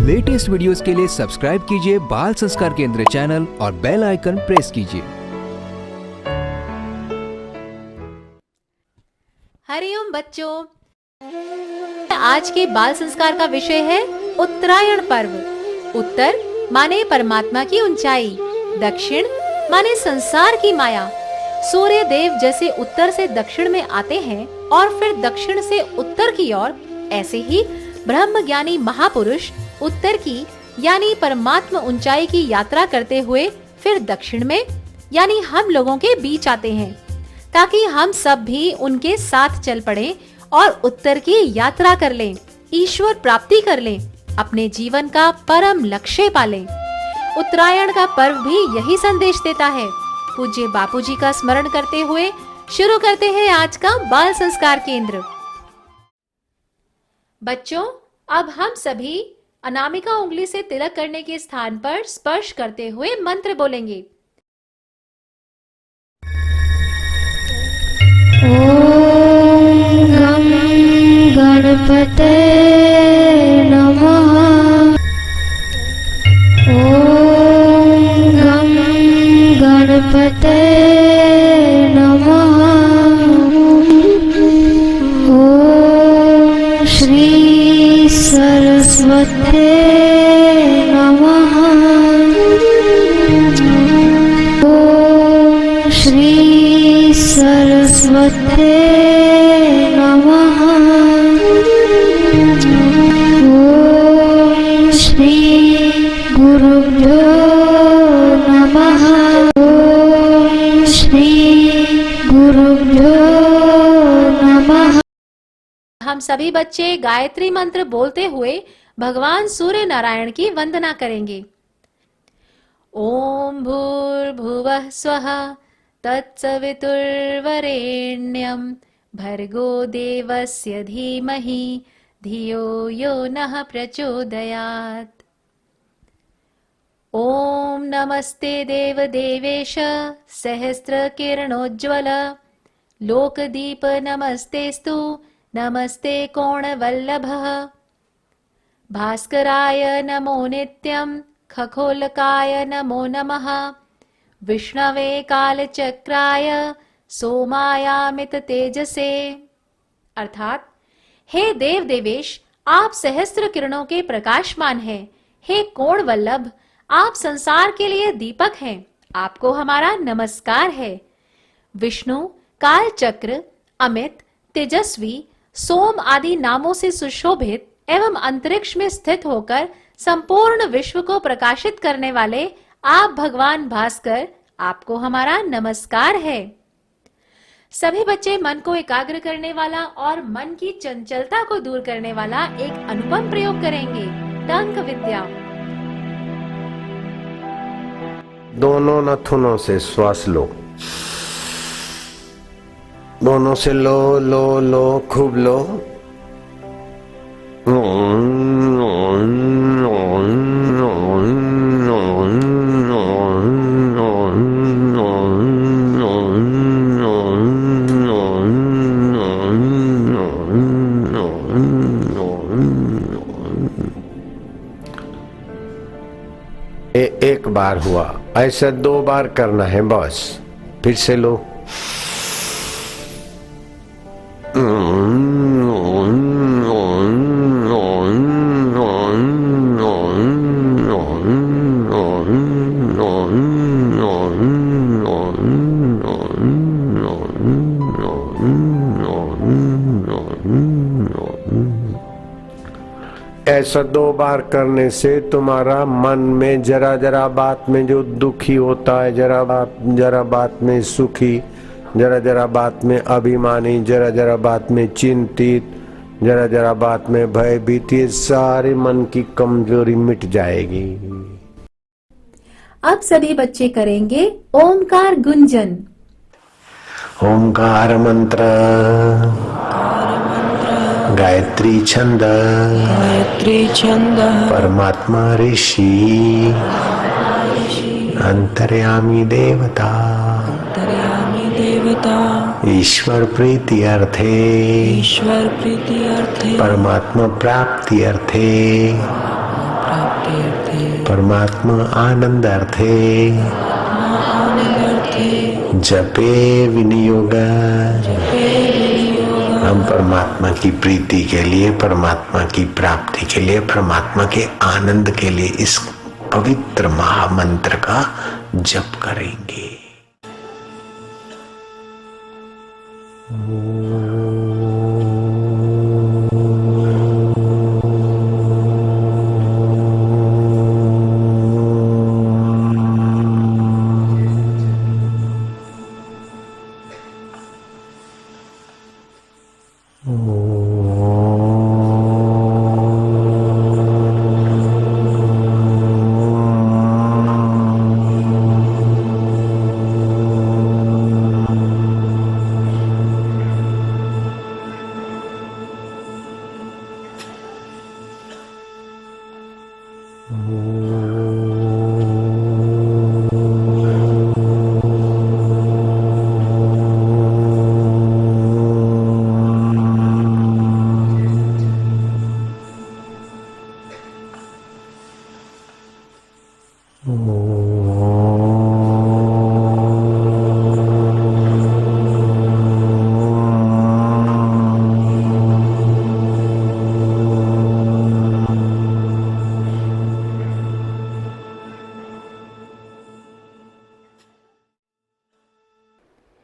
Latest videos के लिए subscribe कीजिए बाल संस्कार केंद्र चैनल और बेल आइकन प्रेस कीजिए। हरिओम बच्चों, आज के बाल संस्कार का विषय है उत्तरायण पर्व। उत्तर माने परमात्मा की ऊंचाई, दक्षिण माने संसार की माया। सूर्य देव जैसे उत्तर से दक्षिण में आते हैं और फिर दक्षिण से उत्तर की ओर, ऐसे ही ब्रह्म ज्ञानी महापुरुष उत्तर की यानी परमात्मा ऊंचाई की यात्रा करते हुए फिर दक्षिण में यानी हम लोगों के बीच आते हैं, ताकि हम सब भी उनके साथ चल पड़ें और उत्तर की यात्रा कर लें, ईश्वर प्राप्ति कर लें, अपने जीवन का परम लक्ष्य पालें। उत्तरायण का पर्व भी यही संदेश देता है। पूज्य बापूजी का स्मरण करते हुए शुरू करते हैं आज का बाल संस्कार केंद्र। बच्चों, अब हम सभी अनामिका उंगली से तिलक करने के स्थान पर स्पर्श करते हुए मंत्र बोलेंगे। ओम गं गणपते नमः। ओम गं गणपते नमः। ओम श्री सरस्वते नमः। ओम श्री सरस्वते नमः। ओम श्री गुरुभ्यो नमः। ओम श्री गुरुभ्यो नमः। हम सभी बच्चे गायत्री मंत्र बोलते हुए भगवान सूर्य नारायण की वंदना करेंगे। ओम भूर्भुवः स्वः तत्सवितुर्वरेण्यं भर्गो देवस्य धीमहि धियो यो नः प्रचोदयात्। ओम नमस्ते देवदेवेश सहस्रकिरणोज्ज्वल लोकदीप नमस्तेस्तु नमस्ते कोणवल्लभः भास्कराय नमो नित्यं खगोलकाय नमो नमः विष्णवे कालचक्राय सोमायामित तेजसे। अर्थात, हे देव देवेश, आप सहस्त्र किरणों के प्रकाशमान हैं। हे कोण वल्लभ, आप संसार के लिए दीपक हैं। आपको हमारा नमस्कार है। विष्णु, काल चक्र, अमित, तेजस्वी, सोम आदि नामों से सुशोभित एवं अंतरिक्ष में स्थित होकर संपूर्ण विश्व को प्रकाशित करने वाले आप भगवान भास्कर, आपको हमारा नमस्कार है। सभी बच्चे मन को एकाग्र करने वाला और मन की चंचलता को दूर करने वाला एक अनुपम प्रयोग करेंगे, टंक विद्या। दोनों नथुनों से श्वास लो, दोनों से लो लो लो, खूब लो। एक बार हुआ, ऐसा 2 बार करना है बस। फिर से लो। ऐसा 2 बार करने से तुम्हारा मन में जरा जरा बात में जो दुखी होता है, जरा बात में सुखी, जरा जरा बात में अभिमानी, जरा जरा बात में चिंतित, जरा जरा बात में भयभीत, ये सारे मन की कमजोरी मिट जाएगी। अब सभी बच्चे करेंगे ओमकार गुंजन। ओमकार मंत्र, गायत्री छंद, परमात्मा ऋषि, अंतर्यामी देवता, ईश्वर प्रीति अर्थे, परमात्मा प्राप्ति अर्थे, परमात्मा आनंदार्थे जपे विनियोग। हम परमात्मा की प्रीति के लिए, परमात्मा की प्राप्ति के लिए, परमात्मा के आनंद के लिए इस पवित्र महामंत्र का जप करेंगे।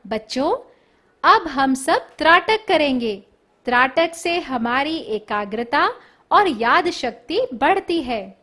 बच्चों, अब हम सब त्राटक करेंगे। त्राटक से हमारी एकाग्रता और याद शक्ति बढ़ती है।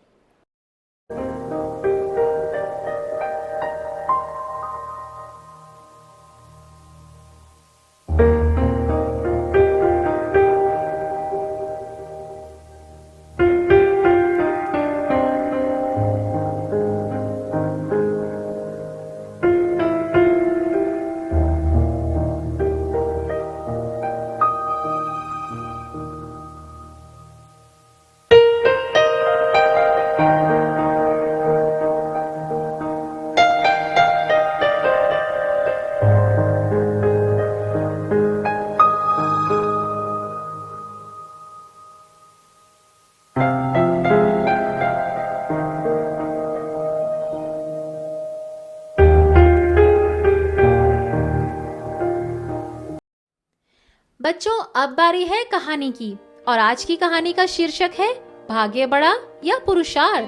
बच्चों, अब बारी है कहानी की और आज की कहानी का शीर्षक है भाग्य बड़ा या पुरुषार्थ।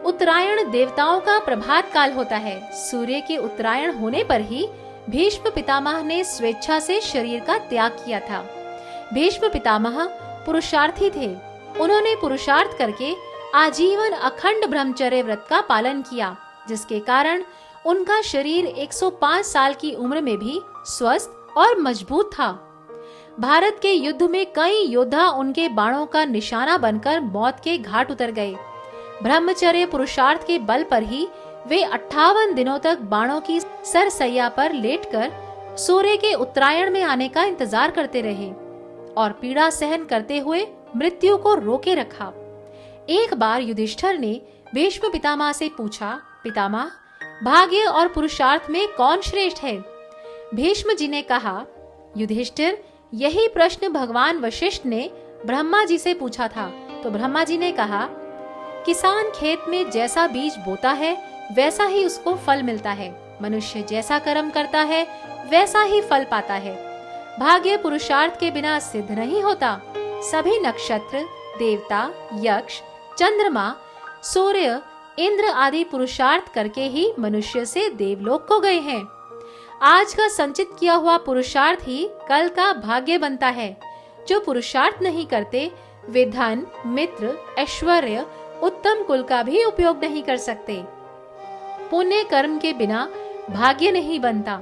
उत्तरायण देवताओं का प्रभात काल होता है। सूर्य के उत्तरायण होने पर ही भीष्म पितामह ने स्वेच्छा से शरीर का त्याग किया था। भीष्म पितामह पुरुषार्थी थे। उन्होंने पुरुषार्थ करके आजीवन अखंड ब्रह्मचर्य व्रत का पालन किया, जिसके कारण उनका शरीर 105 साल की उम्र में भी स्वस्थ और मजबूत था। भारत के युद्ध में कई योद्धा उनके बाणों का निशाना बनकर मौत के घाट उतर गए। ब्रह्मचर्य पुरुषार्थ के बल पर ही वे 58 दिनों तक बाणों की सरसैया पर लेटकर सूर्य के उत्तरायण में आने का इंतजार करते रहे और पीड़ा सहन करते हुए मृत्यु को रोके रखा। एक बार युधिष्ठिर ने भीष्म पितामह से पूछा, पितामह, भाग्य और पुरुषार्थ में कौन श्रेष्ठ है? भीष्म जी ने कहा, युधिष्ठिर, यही प्रश्न भगवान वशिष्ठ ने ब्रह्मा जी से पूछा था। तो ब्रह्मा जी ने कहा, किसान खेत में जैसा बीज बोता है वैसा ही उसको फल मिलता है। मनुष्य जैसा कर्म करता है वैसा ही फल पाता है। भाग्य पुरुषार्थ के बिना सिद्ध नहीं होता। सभी नक्षत्र, देवता, यक्ष, चंद्रमा, सूर्य, इंद्र आदि पुरुषार्थ करके ही मनुष्य से देवलोक को गए हैं। आज का संचित किया हुआ पुरुषार्थ ही कल का भाग्य बनता है। जो पुरुषार्थ नहीं करते वे धन, मित्र, ऐश्वर्य, उत्तम कुल का भी उपयोग नहीं कर सकते। पुण्य कर्म के बिना भाग्य नहीं बनता।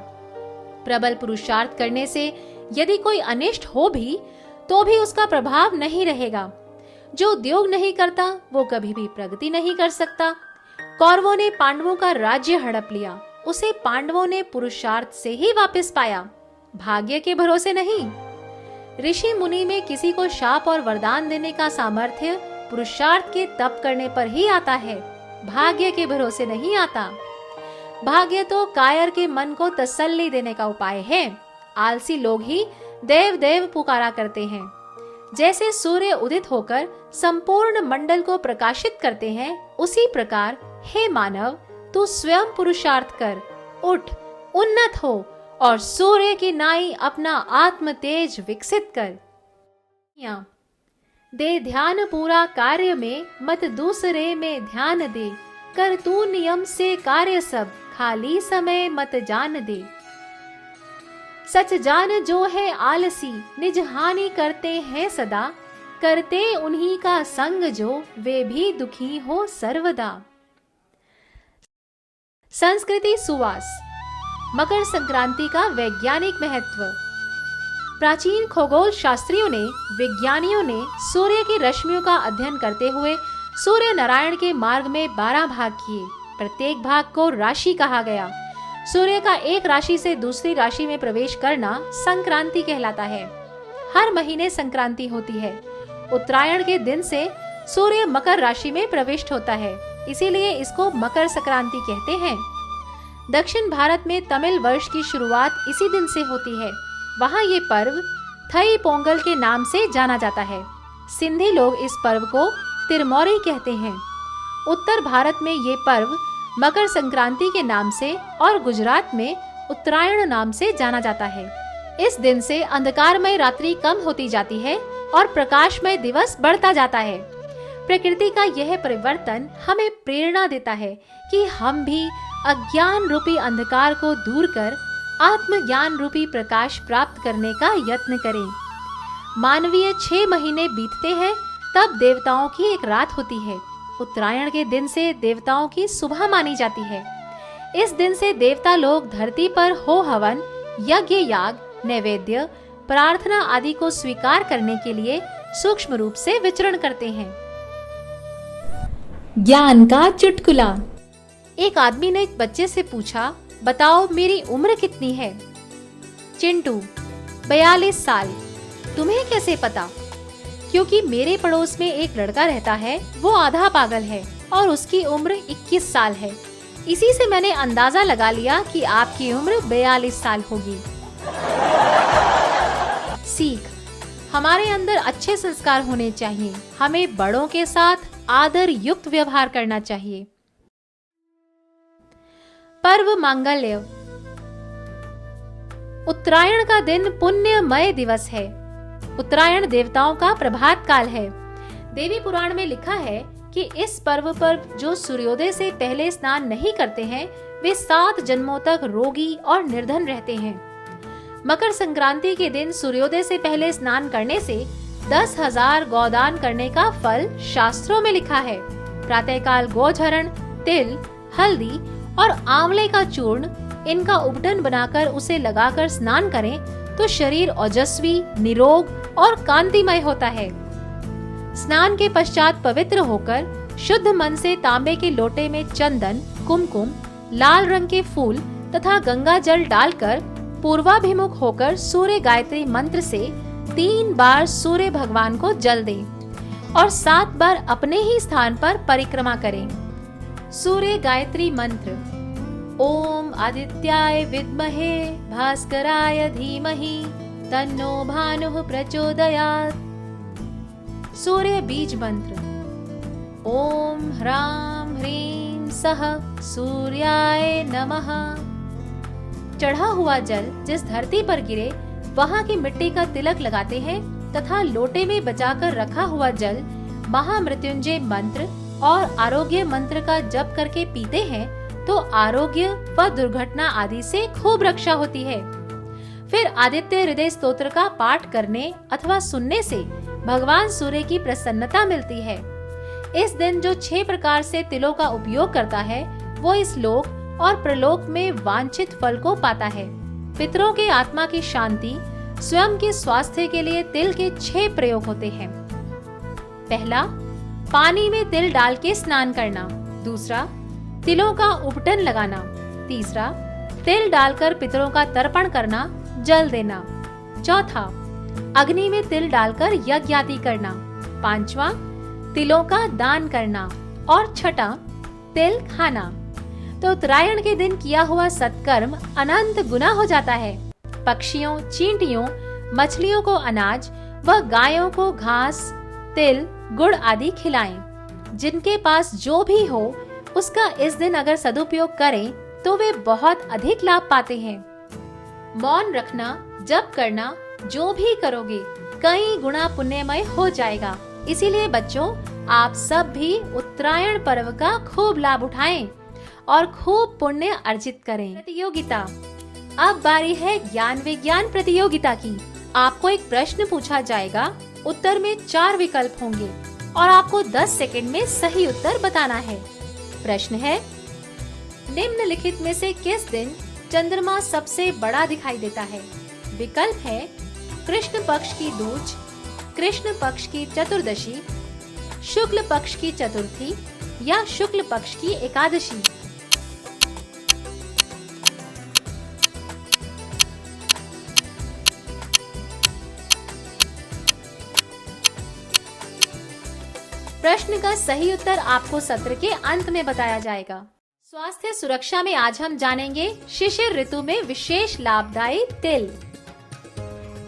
प्रबल पुरुषार्थ करने से यदि कोई अनिष्ट हो भी तो भी उसका प्रभाव नहीं रहेगा। जो उद्योग नहीं करता वो कभी भी प्रगति नहीं कर सकता। कौरवों ने पांडवों का राज्य हड़प लिया, उसे पांडवों ने पुरुषार्थ से ही वापस पाया, भाग्य के भरोसे नहीं। ऋषि मुनि में किसी को शाप और वरदान देने का सामर्थ्य पुरुषार्थ के तप करने पर ही आता है, भाग्य के भरोसे नहीं आता। भाग्य तो कायर के मन को तसल्ली देने का उपाय है। आलसी लोग ही देव देव पुकारा करते हैं। जैसे सूर्य उदित होकर संपूर्ण मंडल को प्रकाशित करते हैं, उसी प्रकार हे मानव, तू स्वयं पुरुषार्थ कर, उठ, उन्नत हो और सूर्य की नाई अपना आत्म तेज विकसित कर। दे ध्यान पूरा कार्य में, मत दूसरे में ध्यान दे, कर तू नियम से कार्य सब, खाली समय मत जान दे। सच जान जो है आलसी, निज हानि करते हैं सदा, करते उन्हीं का संग जो, वे भी दुखी हो सर्वदा। संस्कृति सुवास। मकर संक्रांति का वैज्ञानिक महत्व। प्राचीन खगोल शास्त्रियों ने, विज्ञानियों ने सूर्य की रश्मियों का अध्ययन करते हुए सूर्य नारायण के मार्ग में 12 भाग किए। प्रत्येक भाग को राशि कहा गया। सूर्य का एक राशि से दूसरी राशि में प्रवेश करना संक्रांति कहलाता है। हर महीने संक्रांति होती है। उत्तरायण के दिन से सूर्य मकर राशि में प्रविष्ट होता है, इसीलिए इसको मकर संक्रांति कहते हैं। दक्षिण भारत में तमिल वर्ष की शुरुआत इसी दिन से होती है। वहाँ ये पर्व थई पोंगल के नाम से जाना जाता है। सिंधी लोग इस पर्व को तिरमौरी कहते हैं। उत्तर भारत में ये पर्व मकर संक्रांति के नाम से और गुजरात में उत्तरायण नाम से जाना जाता है। इस दिन से अंधकारमय रात्रि कम होती जाती है और प्रकाशमय दिवस बढ़ता जाता है। प्रकृति का यह परिवर्तन हमें प्रेरणा देता है कि हम भी अज्ञान रूपी अंधकार को दूर कर आत्मज्ञान रूपी प्रकाश प्राप्त करने का यत्न करें। मानवीय 6 महीने बीतते हैं, तब देवताओं की एक रात होती है। उत्तरायण के दिन से देवताओं की सुबह मानी जाती है। इस दिन से देवता लोग धरती पर हो हवन, यज्ञ, याग, नैवेद्य, प्रार्थना आदि को स्वीकार करने के लिए सूक्ष्म रूप से विचरण करते हैं। ज्ञान का चुटकुला। एक आदमी ने एक बच्चे से पूछा, बताओ मेरी उम्र कितनी है? चिंटू, 42 साल। तुम्हें कैसे पता? क्योंकि मेरे पड़ोस में एक लड़का रहता है, वो आधा पागल है और उसकी उम्र 21 साल है। इसी से मैंने अंदाजा लगा लिया कि आपकी उम्र 42 साल होगी। सीख। हमारे अंदर अच्छे संस्कार होने चाहिए। हमें बड़ों के साथ आदर युक्त व्यवहार करना चाहिए। पर्व मांगल्य। उत्तरायण का दिन पुण्यमय दिवस है। उत्तरायण देवताओं का प्रभात काल है। देवी पुराण में लिखा है कि इस पर्व पर जो सूर्योदय से पहले स्नान नहीं करते हैं, वे 7 जन्मों तक रोगी और निर्धन रहते हैं। मकर संक्रांति के दिन सूर्योदय से पहले स्नान करने से 10,000 गौदान करने का फल शास्त्रों में लिखा है। प्रातःकाल गोझरण, तिल, हल्दी और आंवले का चूर्ण, इनका उपटन बनाकर उसे लगाकर स्नान करें तो शरीर ओजस्वी, निरोग और कांतिमय होता है। स्नान के पश्चात पवित्र होकर शुद्ध मन से तांबे के लोटे में चंदन, कुमकुम, लाल रंग के फूल तथा गंगा जल डालकर पूर्वाभिमुख होकर सूर्य गायत्री मंत्र से 3 बार सूर्य भगवान को जल दें और 7 बार अपने ही स्थान पर परिक्रमा करें। सूर्य गायत्री मंत्र। ओम आदित्याय विद्महे भास्कराय धीमहि तन्नो भानुः प्रचोदयात्। सूर्य बीज मंत्र। ओम ह्रां ह्रीं सः सूर्याय नमः। चढ़ा हुआ जल जिस धरती पर गिरे वहाँ की मिट्टी का तिलक लगाते हैं तथा लोटे में बचाकर रखा हुआ जल महामृत्युंजय मंत्र और आरोग्य मंत्र का जप करके पीते हैं तो आरोग्य व दुर्घटना आदि से खूब रक्षा होती है। फिर आदित्य हृदय स्तोत्र का पाठ करने अथवा सुनने से भगवान सूर्य की प्रसन्नता मिलती है। इस दिन जो 6 प्रकार से तिलों का उपयोग करता है, वो इस लोक और प्रलोक में वांछित फल को पाता है। पितरों के आत्मा की शांति, स्वयं के स्वास्थ्य के लिए तिल के 6 प्रयोग होते हैं। पहला, पानी में तिल डाल के स्नान करना। दूसरा, तिलों का उपटन लगाना। तीसरा, तिल डालकर पितरों का तर्पण करना, जल देना। चौथा, अग्नि में तिल डालकर यज्ञ आदि करना। पांचवा, तिलों का दान करना। और छठा, तिल खाना। तो उत्तरायण के दिन किया हुआ सत्कर्म अनंत गुना हो जाता है। पक्षियों, चींटियों, मछलियों को अनाज वह गायों को घास, तिल, गुड़ आदि खिलाएं। जिनके पास जो भी हो उसका इस दिन अगर सदुपयोग करें तो वे बहुत अधिक लाभ पाते हैं। मौन रखना, जप करना, जो भी करोगे कई गुना पुण्यमय हो जाएगा। इसीलिए बच्चों, आप सब भी उत्तरायण पर्व का खूब लाभ उठाएं और खूब पुण्य अर्जित करें। प्रतियोगिता। अब बारी है ज्ञान विज्ञान प्रतियोगिता की। आपको एक प्रश्न पूछा जाएगा, उत्तर में 4 विकल्प होंगे और आपको 10 सेकंड में सही उत्तर बताना है। प्रश्न है, निम्नलिखित में से किस दिन चंद्रमा सबसे बड़ा दिखाई देता है? विकल्प है कृष्ण पक्ष की दूज, कृष्ण पक्ष की चतुर्दशी, शुक्ल पक्ष की चतुर्थी या शुक्ल पक्ष की एकादशी। प्रश्न का सही उत्तर आपको सत्र के अंत में बताया जाएगा। स्वास्थ्य सुरक्षा में आज हम जानेंगे शिशिर ऋतु में विशेष लाभदायी तिल।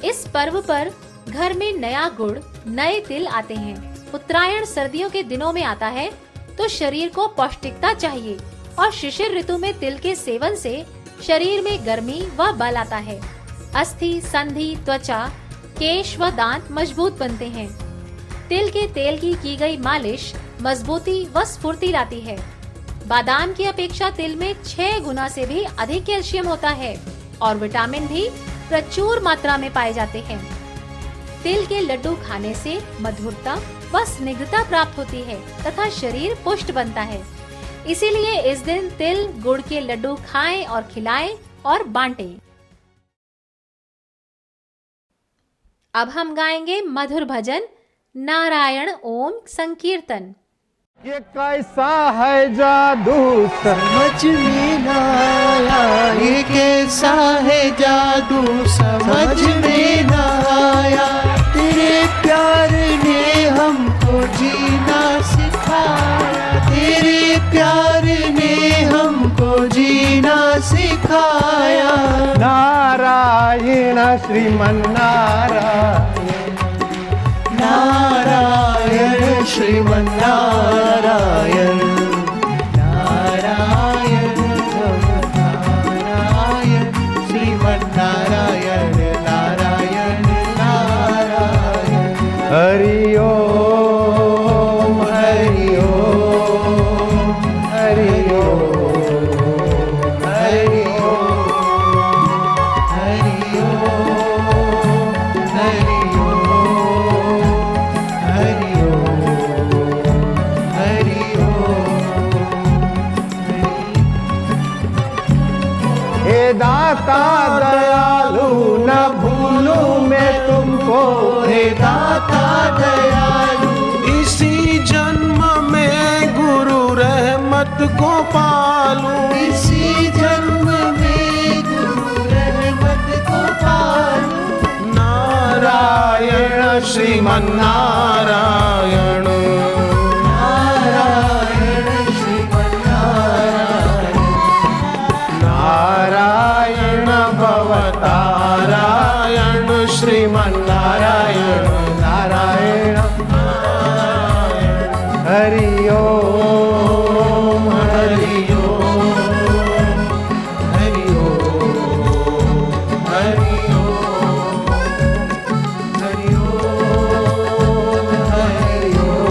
इस पर्व पर घर में नया गुड़, नए तिल आते हैं। उत्तरायण सर्दियों के दिनों में आता है तो शरीर को पौष्टिकता चाहिए और शिशिर ऋतु में तिल के सेवन से शरीर में गर्मी व बल आता है। अस्थि, संधि, त्वचा, केश व दांत मजबूत बनते हैं। तिल के तेल की गई मालिश मजबूती व स्फूर्ति लाती है। बादाम की अपेक्षा तिल में 6 गुना से भी अधिक कैल्शियम होता है और विटामिन भी प्रचुर मात्रा में पाए जाते हैं। तिल के लड्डू खाने से मधुरता व स्निग्धता प्राप्त होती है तथा शरीर पुष्ट बनता है। इसीलिए इस दिन तिल गुड़ के लड्डू खाएं और खिलाएं और बांटें। अब हम गाएंगे मधुर भजन नारायण ओम संकीर्तन। ये कैसा है जादू समझ में न आया, ये कैसा है जादू समझ में न आया। तेरे प्यार ने हमको जीना सिखाया, तेरे प्यार ने हमको जीना सिखाया। नारायण श्रीमन नारायण, नारायण श्रीमन नारायण, नारायण नारायण श्रीमन नारायण, नारायण नारायण। हरि ओम हरि ओम हरि ओम हरि ओम हरि ओम हरि दाता दयालु न भूलूं मैं तुमको, हे दाता दयालु। इसी जन्म में गुरु रहमत को पालूं, इसी जन्म में गुरु रहमत को पालूं। नारायण श्रीमन नारायण, नारायण श्रीमन नारायण, नारायण भवतारायण श्रीमन नारायण, नारायण हरि ओम हरि ओम हरि ओम हरि ओम हरि ओम हरि ओम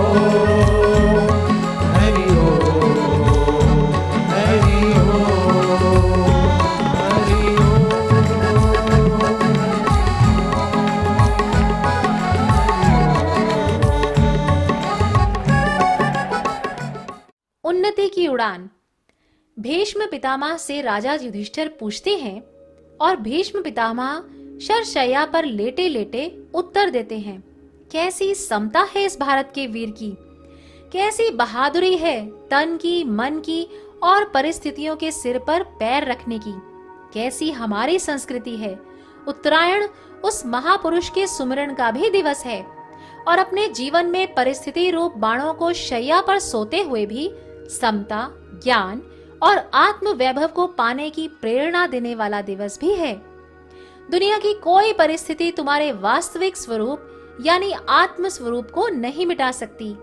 हरि ओम हरि ओम हरि उन्नति की उड़ान। भीष्म पितामह से राजा युधिष्ठिर पूछते हैं और भीष्म पितामह शरशैया पर लेटे लेटे उत्तर देते हैं। कैसी समता है इस भारत के वीर की, कैसी बहादुरी है तन की, मन की और परिस्थितियों के सिर पर पैर रखने की। कैसी हमारी संस्कृति है। उत्तरायण उस महापुरुष के सुमिरन का भी दिवस है और अपने जीवन में परिस्थिति रूप बाणों को शैया पर सोते हुए भी समता, ज्ञान और आत्म वैभव को पाने की प्रेरणा देने वाला दिवस भी है। दुनिया की कोई परिस्थिति तुम्हारे वास्तविक स्वरूप यानी आत्म स्वरूप को नहीं मिटा सकती।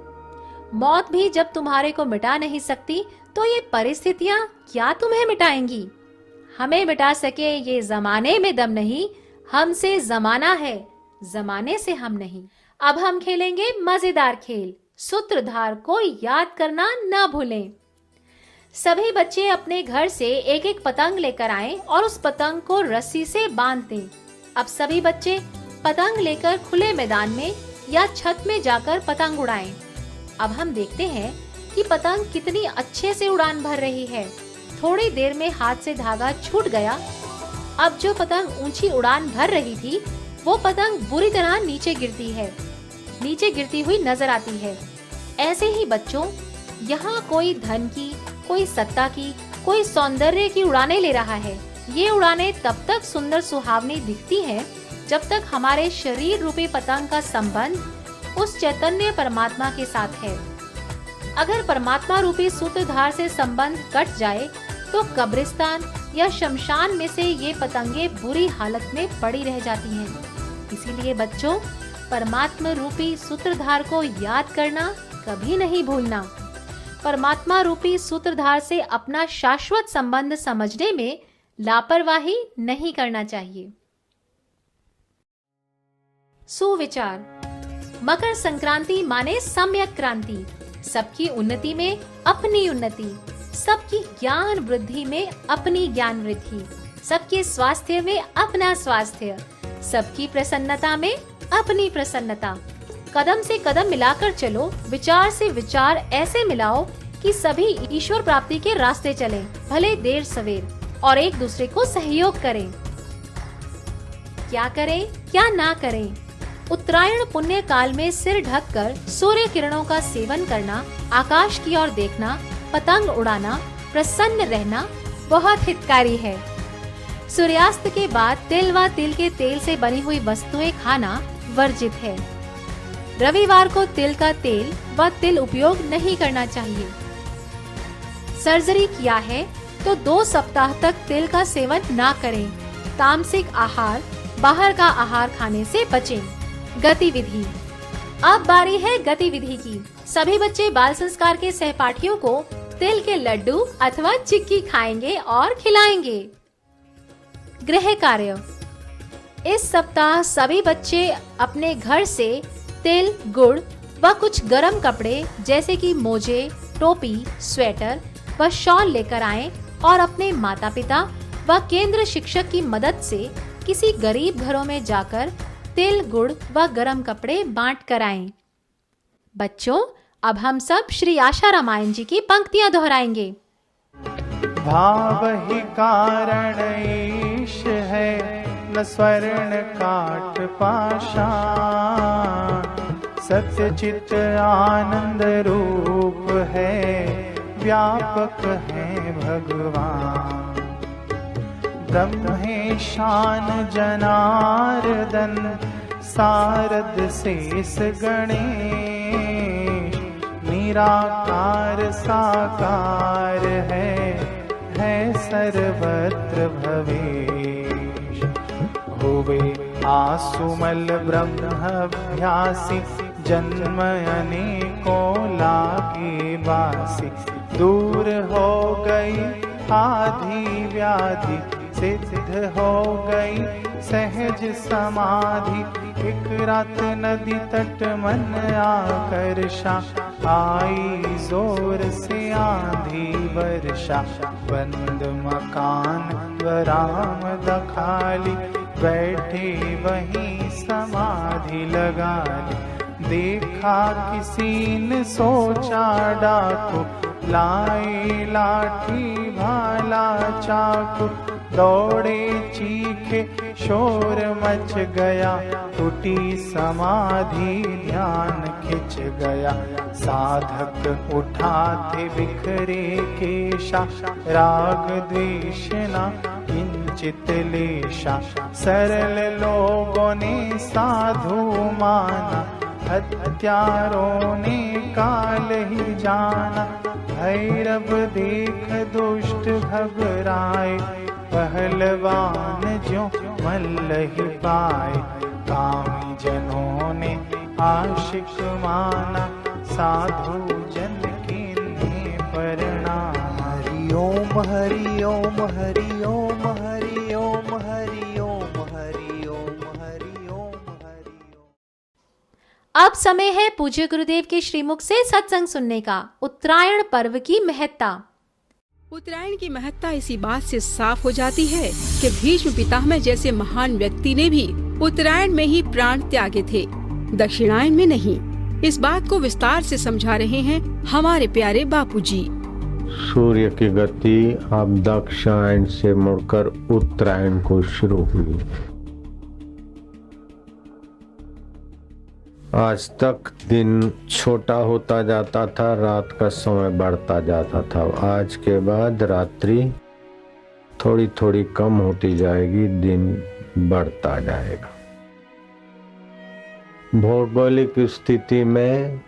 मौत भी जब तुम्हारे को मिटा नहीं सकती, तो ये परिस्थितियां क्या तुम्हें मिटाएंगी? हमें मिटा सके ये जमाने में दम नहीं, हमसे जमाना है, जमाने से हम नहीं। अब हम खेलेंगे मजेदार खेल, सूत्रधार को याद करना ना भूलें। सभी बच्चे अपने घर से एक एक पतंग लेकर आएं और उस पतंग को रस्सी से बांध दें। अब सभी बच्चे पतंग लेकर खुले मैदान में या छत में जाकर पतंग उड़ाएं। अब हम देखते हैं कि पतंग कितनी अच्छे से उड़ान भर रही है। थोड़ी देर में हाथ से धागा छूट गया। अब जो पतंग ऊंची उड़ान भर रही थी, वो पतंग बुरी तरह नीचे गिरती है, नीचे गिरती हुई नजर आती है। ऐसे ही बच्चों, यहाँ कोई धन की, कोई सत्ता की, कोई सौंदर्य की उड़ानें ले रहा है। ये उड़ानें तब तक सुंदर सुहावनी दिखती हैं जब तक हमारे शरीर रूपी पतंग का संबंध उस चैतन्य परमात्मा के साथ है। अगर परमात्मा रूपी सूत्रधार से संबंध कट जाए तो कब्रिस्तान या शमशान में से ये पतंगे बुरी हालत में पड़ी रह जाती हैं। इसीलिए बच्चों, परमात्मा रूपी सूत्रधार को याद करना कभी नहीं भूलना। परमात्मा रूपी सूत्रधार से अपना शाश्वत संबंध समझने में लापरवाही नहीं करना चाहिए। सुविचार। मकर संक्रांति माने सम्यक क्रांति। सबकी उन्नति में अपनी उन्नति, सबकी ज्ञान वृद्धि में अपनी ज्ञान वृद्धि, सबके स्वास्थ्य में अपना स्वास्थ्य, सबकी प्रसन्नता में अपनी प्रसन्नता। कदम से कदम मिलाकर चलो, विचार से विचार ऐसे मिलाओ कि सभी ईश्वर प्राप्ति के रास्ते चलें, भले देर सवेर, और एक दूसरे को सहयोग करें। क्या करें, क्या ना करें? उत्तरायण पुण्य काल में सिर ढककर सूर्य किरणों का सेवन करना, आकाश की ओर देखना, पतंग उड़ाना, प्रसन्न रहना बहुत हितकारी है। सूर्यास्त के बाद तिल व तिल के तेल से बनी हुई वस्तुएं खाना वर्जित है। रविवार को तिल का तेल व तिल उपयोग नहीं करना चाहिए। सर्जरी किया है तो 2 सप्ताह तक तिल का सेवन ना करें। तामसिक आहार, बाहर का आहार खाने से बचें। गतिविधि। अब बारी है गतिविधि की। सभी बच्चे बाल संस्कार के सहपाठियों को तिल के लड्डू अथवा चिक्की खाएंगे और खिलाएंगे। गृह कार्य। इस सप्ताह सभी बच्चे अपने घर से तिल, गुड़ व कुछ गरम कपड़े जैसे कि मोजे, टोपी, स्वेटर व शॉल लेकर आएं और अपने माता पिता व केंद्र शिक्षक की मदद से किसी गरीब घरों में जाकर तिल, गुड़ व गरम कपड़े बांट कर आएं। बच्चों, अब हम सब श्री आशा रामायण जी की पंक्तियां दोहराएंगे। भाव ही कारण ईश है, न स्वर्ण काठ पाषाण। सत्य चित आनंद रूप है, व्यापक है भगवान। ब्रह्मेशान जनार्दन, सारद शेष गणेश। निराकार साकार है सर्वत्र भवेश। होवे आसुमल ब्रह्मभ्यासी, जन्म अनेकों लागे बासी। दूर हो गई आधि व्याधि, सिद्ध हो गई सहज समाधि। एक रात नदी तट मन आकर्षा, आई जोर से आंधी वर्षा। बंद मकान बरामद खाली, बैठे वहीं समाधि लगा ली। देखा किसी ने सोचा डाकू, लाई लाठी भाला चाकू। दौड़े चीखे शोर मच गया, टूटी समाधि ध्यान खिंच गया। साधक उठा थे बिखरे केशा, राग द्वेष न किंचित लेशा। सरल लोगों ने साधु माना, हत्यारों ने काल ही जाना। भैरव देख दुष्ट घबराए, पहलवान ज्यों मल्ल ही पाए। कामी जनों ने आशिक माना, साधु जन कीन्हे प्रणाम। हरि ओम हरि ओम हरि ओम हरि ओम हरि ओम हरि ओम हरि ओम हरि ओम। अब समय है पूज्य गुरुदेव के श्रीमुख से सत्संग सुनने का। उत्तरायण पर्व की महत्ता। उत्तरायण की महत्ता इसी बात से साफ हो जाती है कि भीष्म पितामह जैसे महान व्यक्ति ने भी उत्तरायण में ही प्राण त्यागे थे, दक्षिणायन में नहीं। इस बात को विस्तार से समझा रहे हैं हमारे प्यारे बापूजी। सूर्य की गति अब दक्षिणायन से मुड़कर उत्तरायण को शुरू हुई। आज तक दिन छोटा होता जाता था, रात का समय बढ़ता जाता था। आज के बाद रात्रि थोड़ी थोड़ी कम होती जाएगी, दिन बढ़ता जाएगा। भौगोलिक स्थिति में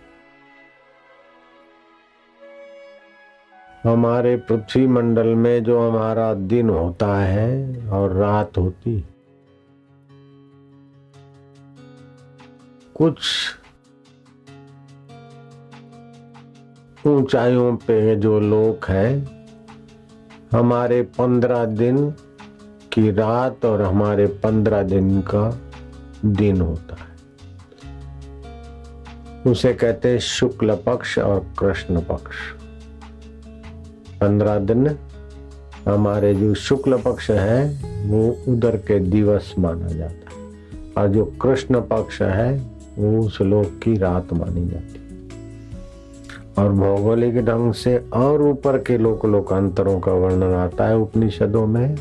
हमारे पृथ्वी मंडल में जो हमारा दिन होता है और रात होती, कुछ ऊंचाइयों पे जो लोग हैं, हमारे 15 दिन की रात और हमारे 15 दिन का दिन होता है। उसे कहते हैं शुक्ल पक्ष और कृष्ण पक्ष। 15 दिन हमारे जो शुक्ल पक्ष है वो उधर के दिवस माना जाता है, और जो कृष्ण पक्ष है वो उस लोक की रात मानी जाती है। और भौगोलिक ढंग से और ऊपर के लोकांतरों का वर्णन आता है उपनिषदों में।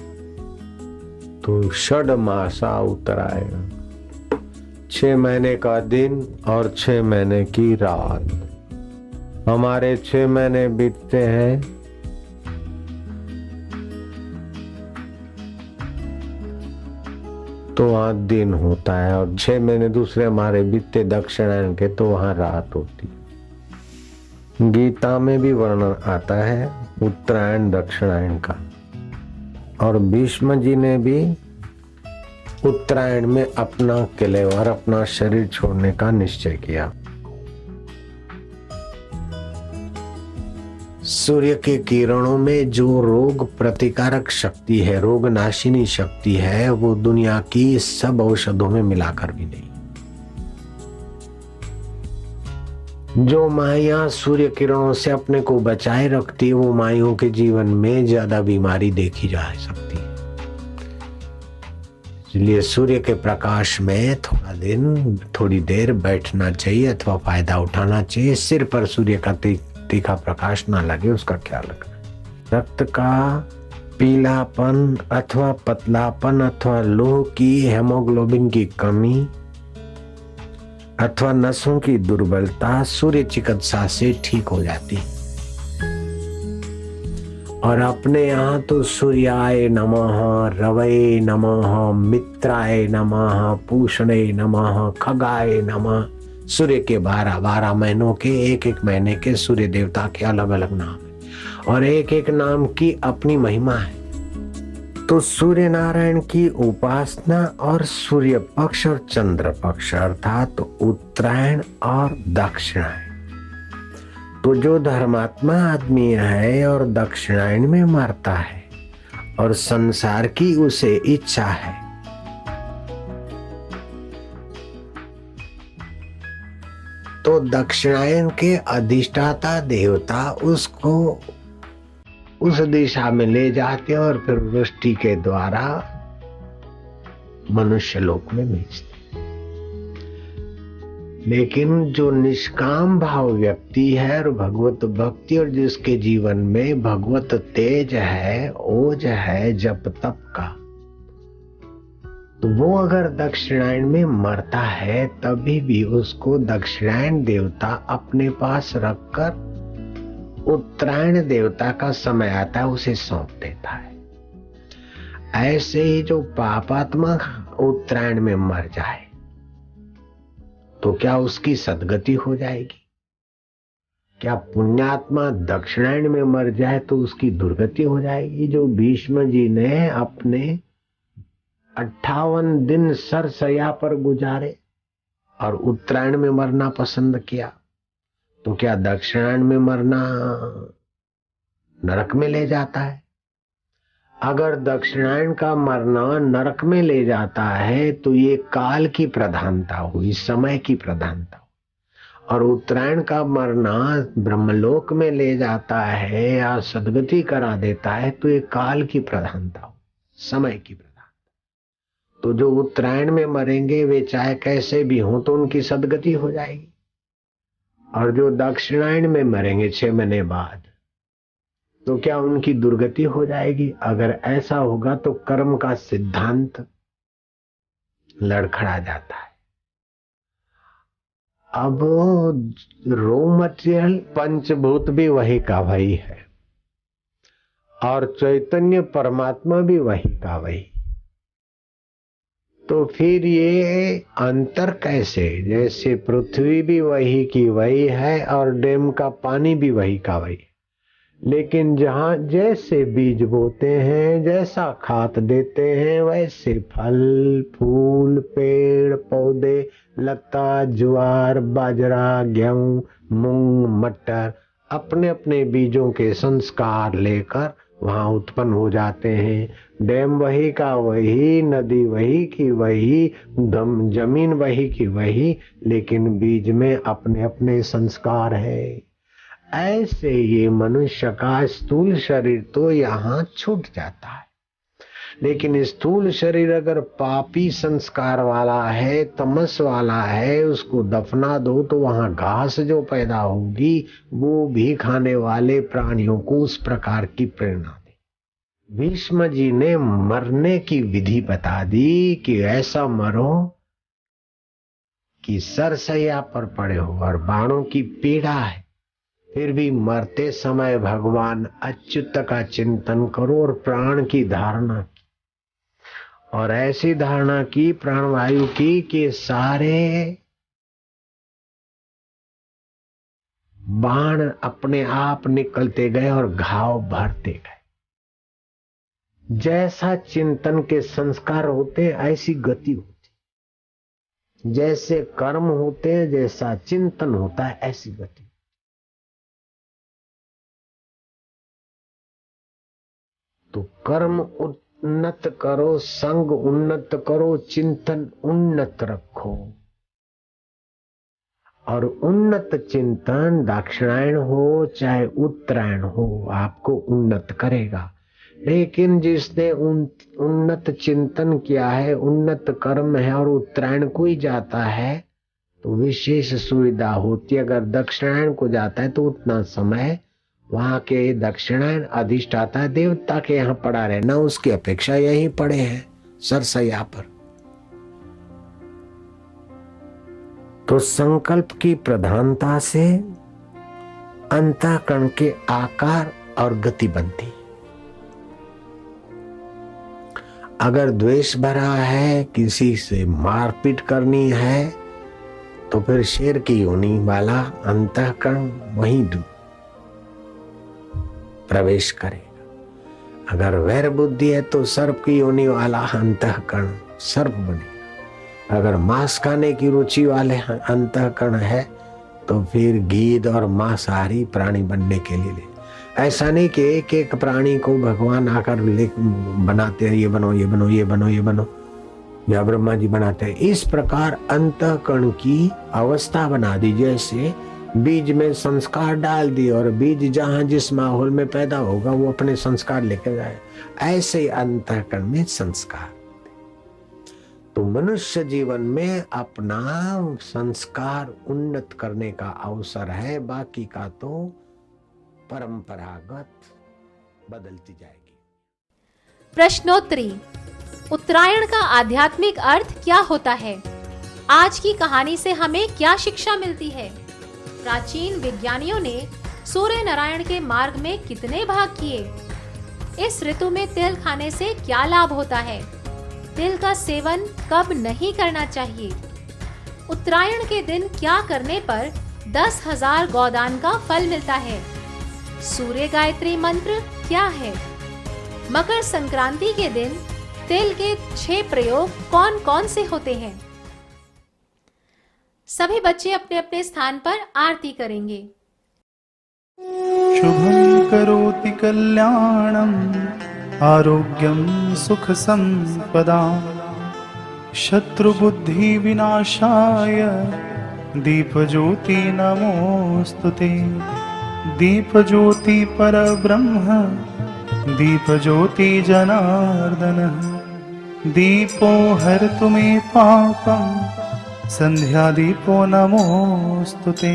तो षड मासा उत्तरायण, 6 महीने का दिन और 6 महीने की रात। हमारे 6 महीने बीतते हैं तो वहां दिन होता है, और 6 महीने दूसरे हमारे बीतते दक्षिणायन के तो वहां रात होती है। गीता में भी वर्णन आता है उत्तरायण दक्षिणायन का, और भीष्म जी ने भी उत्तरायण में अपना किलेवर, अपना शरीर छोड़ने का निश्चय किया। सूर्य के किरणों में जो रोग प्रतिकारक शक्ति है, रोग नाशिनी शक्ति है, वो दुनिया की सब औषधों में मिलाकर भी नहीं। जो माया सूर्य किरणों से अपने को बचाए रखती है, वो माइयों के जीवन में ज्यादा बीमारी देखी जा सकती है। इसलिए सूर्य के प्रकाश में थोड़ी देर बैठना चाहिए अथवा फायदा उठाना चाहिए। सिर पर सूर्य का तीखा प्रकाश ना लगे, उसका ख्याल रखना। रक्त का पीलापन अथवा पतलापन अथवा लोह की, हेमोग्लोबिन की कमी अथवा नसों की दुर्बलता सूर्य चिकित्सा से ठीक हो जाती। और अपने यहाँ तो सूर्याय नमः, रवये नमः, मित्राय नमः, पूषणे नमः, खगाय नमः। सूर्य के 12 महीनों के एक महीने के सूर्य देवता के अलग अलग नाम है, और एक नाम की अपनी महिमा है। तो सूर्य नारायण की उपासना और सूर्य पक्ष और चंद्र पक्ष अर्थात उत्तरायण और दक्षिणायन। तो जो धर्मात्मा आदमी है और दक्षिणायन में मरता है और संसार की उसे इच्छा है, तो दक्षिणायन के अधिष्ठाता देवता उसको उस दिशा में ले जाते हैं और फिर वृष्टि के द्वारा मनुष्य लोक में भेजते। लेकिन जो निष्काम भाव व्यक्ति है और भगवत भक्ति और जिसके जीवन में भगवत तेज है, ओज है जप तप का, तो वो अगर दक्षिणायन में मरता है तभी भी उसको दक्षिणायन देवता अपने पास रखकर उत्तरायण देवता का समय आता है उसे सौंप देता है। ऐसे ही जो पापात्मा उत्तरायण में मर जाए तो क्या उसकी सदगति हो जाएगी? क्या पुण्यात्मा दक्षिणायन में मर जाए तो उसकी दुर्गति हो जाएगी? जो भीष्म जी ने अपने 58 दिन सरसैया पर गुजारे और उत्तरायण में मरना पसंद किया, तो क्या दक्षिणायन में मरना नरक में ले जाता है? अगर दक्षिणायन का मरना नरक में ले जाता है तो ये काल की प्रधानता हुई, समय की प्रधानता हुई। और उत्तरायण का मरना ब्रह्मलोक में ले जाता है या सदगति करा देता है तो ये काल की प्रधानता हुई, समय की प्रधानता। तो जो उत्तरायण में मरेंगे वे चाहे कैसे भी हों तो उनकी सदगति हो जाएगी, और जो दक्षिणायन में मरेंगे 6 महीने बाद तो क्या उनकी दुर्गति हो जाएगी? अगर ऐसा होगा तो कर्म का सिद्धांत लड़खड़ा जाता है। अब रॉ मटेरियल पंचभूत भी वही का वही है और चैतन्य परमात्मा भी वही का वही, तो फिर ये अंतर कैसे? जैसे पृथ्वी भी वही की वही है और डैम का पानी भी वही का वही, लेकिन जहां जैसे बीज बोते हैं, जैसा खाद देते हैं, वैसे फल फूल पेड़ पौधे लता ज्वार बाजरा गेहूं मूंग मटर अपने अपने बीजों के संस्कार लेकर वहां उत्पन्न हो जाते हैं। डैम वही का वही, नदी वही की वही, जमीन वही की वही, लेकिन बीज में अपने अपने संस्कार है। ऐसे ये मनुष्य का स्थूल शरीर तो यहाँ छूट जाता है, लेकिन स्थूल शरीर अगर पापी संस्कार वाला है, तमस वाला है, उसको दफना दो तो वहां घास जो पैदा होगी वो भी खाने वाले प्राणियों को उस प्रकार की प्रेरणा दे। भीष्म जी ने मरने की विधि बता दी कि ऐसा मरो कि सरसैया पर पड़े हो और बाणों की पीड़ा है, फिर भी मरते समय भगवान अच्युत का चिंतन करो और प्राण की धारणा की, और ऐसी धारणा की प्राणवायु की कि सारे बाण अपने आप निकलते गए और घाव भरते गए। जैसा चिंतन के संस्कार होते ऐसी गति होती, जैसे कर्म होते हैं जैसा चिंतन होता है ऐसी गति। तो कर्म उन्नत करो, संग उन्नत करो, चिंतन उन्नत रखो, और उन्नत चिंतन दक्षिणायन हो चाहे उत्तरायण हो आपको उन्नत करेगा। लेकिन जिसने उन्नत चिंतन किया है, उन्नत कर्म है और उत्तरायण को ही जाता है तो विशेष सुविधा होती है। अगर दक्षिणायन को जाता है तो उतना समय वहां के दक्षिणायन अधिष्ठाता देवता के यहाँ पड़ा रहना उसकी अपेक्षा यही पड़े हैं सरसैया पर। तो संकल्प की प्रधानता से अंतःकरण के आकार और गति बनती। अगर द्वेष भरा है, किसी से मारपीट करनी है, तो फिर शेर की योनि वाला अंतःकरण वहीं प्रवेश करेगा। अगर वैर बुद्धि है तो सर्प की योनि वाला अंतःकरण सर्प बनेगा। अगर मांस खाने की रुचि वाले अंतःकरण है तो फिर गीध और मांसाहारी प्राणी बनने के लिए ले। ऐसा नहीं कि एक एक प्राणी को भगवान आकर बनाते हैं, ये बनो ये बनो ये बनो ये बनो, या ब्रह्मा जी बनाते हैं। इस प्रकार अंतःकरण की अवस्था बना दी, जैसे बीज में संस्कार डाल दिए और बीज जहां जिस माहौल में पैदा होगा वो अपने संस्कार लेकर जाए, ऐसे ही अंतःकरण में संस्कार। तो मनुष्य जीवन में अपना संस्कार उन्नत करने का अवसर है, बाकी का तो परंपरागत बदलती जाएगी। प्रश्नोत्तरी, उत्तरायण का आध्यात्मिक अर्थ क्या होता है? आज की कहानी से हमें क्या शिक्षा मिलती है? प्राचीन विज्ञानियों ने सूर्य नारायण के मार्ग में कितने भाग किए? इस ऋतु में तिल खाने से क्या लाभ होता है? तिल का सेवन कब नहीं करना चाहिए? उत्तरायण के दिन क्या करने पर 10,000 गोदान का फल मिलता है? सूर्य गायत्री मंत्र क्या है? मकर संक्रांति के दिन तेल के 6 प्रयोग कौन कौन से होते हैं? सभी बच्चे अपने अपने स्थान पर आरती करेंगे। शुभं करोति कल्याणं आरोग्यं सुख संपदा शत्रुबुद्धि विनाशाय दीपज्योति नमोस्तुते। दीपज्योति परब्रह्म दीपज्योति जनार्दन दीपो हरतु मे पापं संध्या दीपो नमोस्तुते।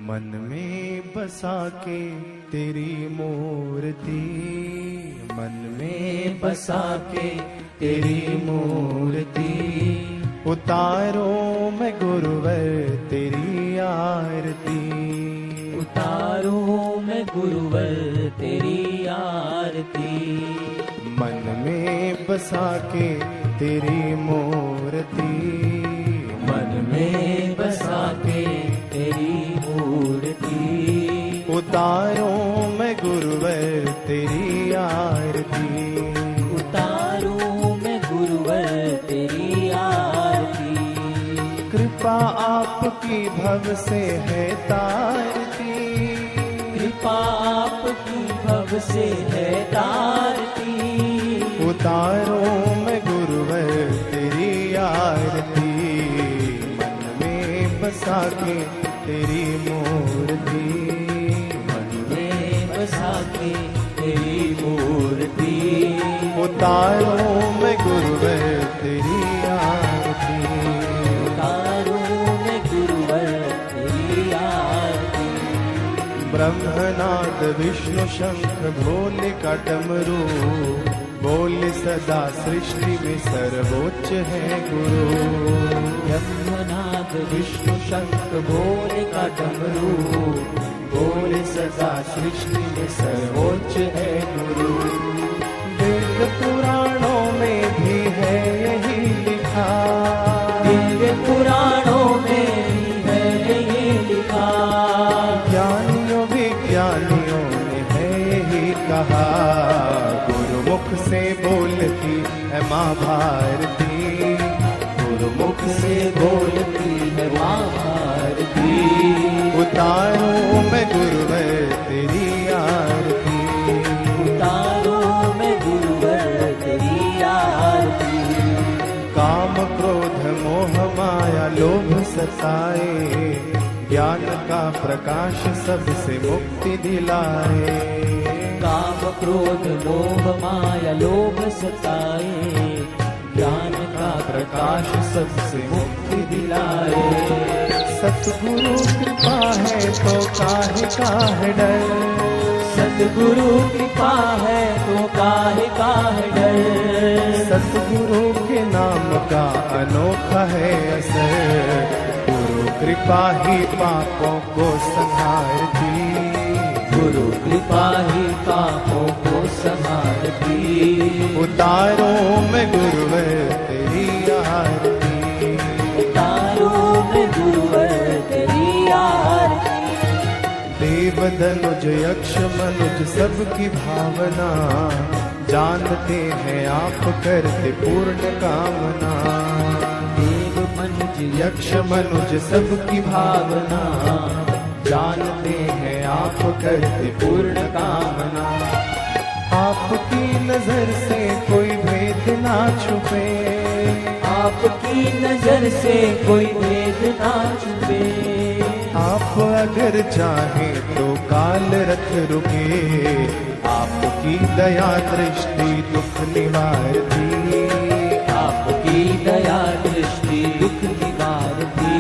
मन में बसा के तेरी मूर्ति, मन में बसा के तेरी मूर्ति, उतारो मैं गुरुवर तेरी आरती, उतारो मैं गुरुवर तेरी आरती। मन में बसा के तेरी मूर्ति, मन में बसा के तेरी मूर्ति, उतारो मैं गुरुवर तेरी आरती, उतारो मैं गुरुवर तेरी आरती। कृपा आपकी भव से है तारती, कृपा आपकी भव से है तारती, उतारो मैं गुरुवर तेरी आरती। मन में बसा के तेरी मूर्ति, मन में बसा के तेरी मूर्ति, उतारो मैं गुरुवर तेरी आरती, उतारो मैं गुरुवर तेरी आरती। ब्रह्मनाद विष्णु शंख भोले का डमरू, बोले सदा सृष्टि में सर्वोच्च है गुरु। ब्रह्मनाद विष्णु शंख भोले का डमरू, बोले सदा सृष्टि में सर्वोच्च है गुरु। वेद पुराणों में भी है यही लिखा, दिव्य पुराणों में भी है यही लिखा, ज्ञानियों विज्ञानियों ने है यही कहा। गुरुमुख से बोलती है माँ भारती, गुरुमुख से बोलती है माँ भारती, उतारो मैं गुरुवर तेरी आरती, उतारो मैं गुरुवर तेरी आरती। काम क्रोध मोह माया लोभ सताए, ज्ञान का प्रकाश सबसे मुक्ति दिलाए। काम क्रोध मोह माया लोभ सताए, ज्ञान का प्रकाश सबसे मुक्ति दिलाए। सतगुरु कृपा है तो काहे काहे डर, सतगुरु कृपा है तो काहे काहे डर, सतगुरु के नाम का अनोखा है असर। गुरु कृपा ही पापों को संहारती, गुरु कृपा ही पापों को संहारती, उतारो मैं गुरुवर तेरी आरती, उतारो मैं गुरुवर तेरी आरती। देव धनुज यक्ष मनुज सबकी भावना, जानते हैं आप करते पूर्ण कामना। देव मनुज यक्ष मनुज सबकी भावना, जानते हैं आप करते पूर्ण कामना। आपकी नजर से कोई भेद ना छुपे, आपकी नजर से कोई भेद ना छुपे। आप अगर चाहें तो काल रख रुके, आपकी दया दृष्टि दुख निवारती, आपकी दया दृष्टि दुख निवारती।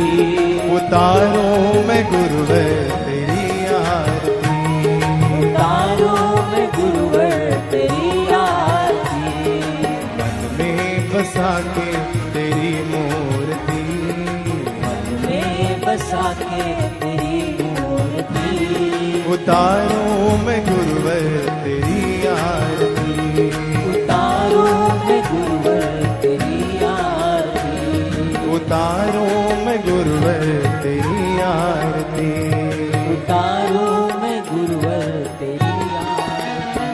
उतारो मैं गुरुवर तेरी आरती, उतारो मैं गुरुवर तेरी आरती। मन में बसा के तेरी मूर्ति, मन में बसा के तेरी मूर्ति, उतारो मैं गुरुवर तेरी आरती, उतारो मैं गुरुवर तेरी आरती, उतारो मैं गुरुवर तेरी आरती। उतारो मैं गुरुवर तेरी आरती।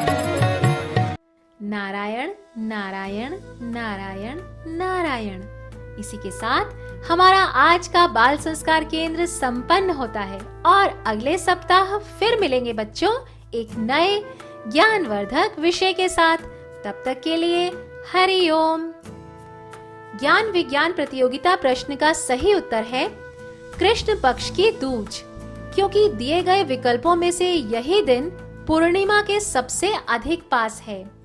नारायण नारायण नारायण नारायण। इसी के साथ हमारा आज का बाल संस्कार केंद्र संपन्न होता है और अगले सप्ताह फिर मिलेंगे बच्चों एक नए ज्ञानवर्धक विषय के साथ। तब तक के लिए हरि ओम। ज्ञान विज्ञान प्रतियोगिता प्रश्न का सही उत्तर है कृष्ण पक्ष की दूज, क्योंकि दिए गए विकल्पों में से यही दिन पूर्णिमा के सबसे अधिक पास है।